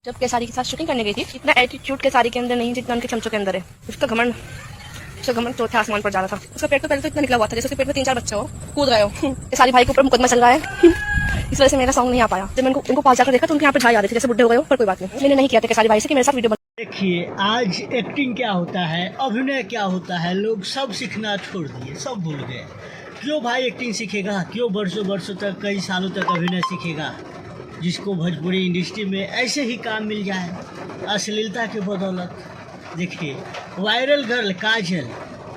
जब केसारी के साथ शूटिंग करने गई थी, इतना एटीट्यूड केसारी के अंदर नहीं जितना उनके चमचों के अंदर है। उसका घमंड चौथे आसमान पर जा रहा था। उसका पेट तो पहले तो इतना निकला हुआ था जैसे उसके पेट में 3-4 बच्चे हो, कूद गए हो। केसारी भाई के ऊपर मुकदमा चल रहा है। इस वजह से मेरा सॉन्ग नहीं आ पाया। जब मैं उनको पास जाकर देखा तो उनके यहाँ पे झाई आ रही थी, जैसे बुढ़े हो गए हो, पर कोई बात नहीं। मैंने नहीं किया था केसारी भाई से कि मेरे साथ वीडियो। देखिए, आज एक्टिंग क्या होता है, अभिनय क्या होता है, लोग सब सीखना छोड़ दिए, सब भूल गए। क्यों भाई एक्टिंग सीखेगा? क्यों वर्षों तक, कई सालों तक अभिनय सीखेगा? जिसको भोजपुरी इंडस्ट्री में ऐसे ही काम मिल जाए अश्लीलता की बदौलत। देखिए, वायरल गर्ल काजल,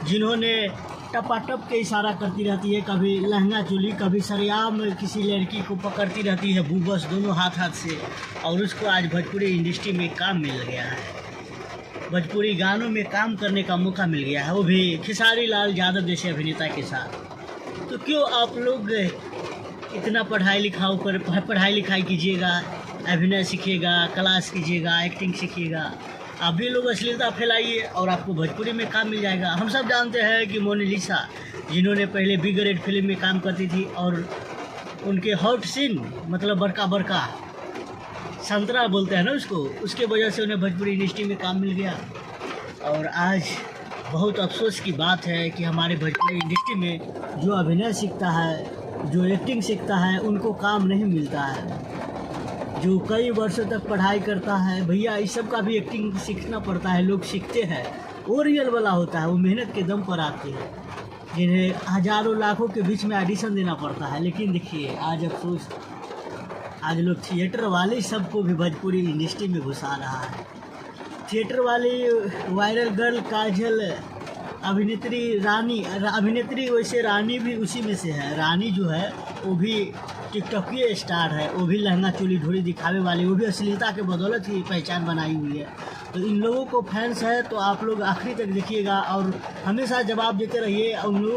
जिन्होंने टपाटप के इशारा करती रहती है, कभी लहंगा चोली, कभी सरेआम किसी लड़की को पकड़ती रहती है बूबस दोनों हाथ से, और उसको आज भोजपुरी इंडस्ट्री में काम मिल गया है, भोजपुरी गानों में काम करने का मौका मिल गया है, वो भी खेसारी लाल यादव जैसे अभिनेता के साथ। तो क्यों आप लोग इतना पढ़ाई लिखाई कीजिएगा, अभिनय सीखिएगा, क्लास कीजिएगा, एक्टिंग सीखिएगा, आप भी लोग अश्लीलता फैलाइए और आपको भोजपुरी में काम मिल जाएगा। हम सब जानते हैं कि मोनालिसा, जिन्होंने पहले बी ग्रेड फिल्म में काम करती थी, और उनके हॉट सीन मतलब बड़का संतरा बोलते हैं ना उसको, उसके वजह से उन्हें भोजपुरी इंडस्ट्री में काम मिल गया। और आज बहुत अफसोस की बात है कि हमारे भोजपुरी इंडस्ट्री में जो अभिनय सीखता है, जो एक्टिंग सीखता है, उनको काम नहीं मिलता है। जो कई वर्षों तक पढ़ाई करता है, भैया इस सब का भी एक्टिंग सीखना पड़ता है, लोग सीखते हैं, वो रियल वाला होता है, वो मेहनत के दम पर आते हैं, जिन्हें हज़ारों लाखों के बीच में ऑडिशन देना पड़ता है। लेकिन देखिए, आज अफसोस, आज लोग थिएटर वाले सबको भी भोजपुरी इंडस्ट्री में घुसा रहा है। थिएटर वाली वायरल गर्ल काजल, अभिनेत्री वैसे रानी भी उसी में से है। रानी जो है वो भी टिकटॉकी स्टार है, वो भी लहंगा चोली ढोली दिखावे वाली, वो भी अश्लीलता के बदौलत ही पहचान बनाई हुई है। तो इन लोगों को फैंस है तो आप लोग आखिरी तक देखिएगा और हमेशा जवाब देते रहिए। उन लोगों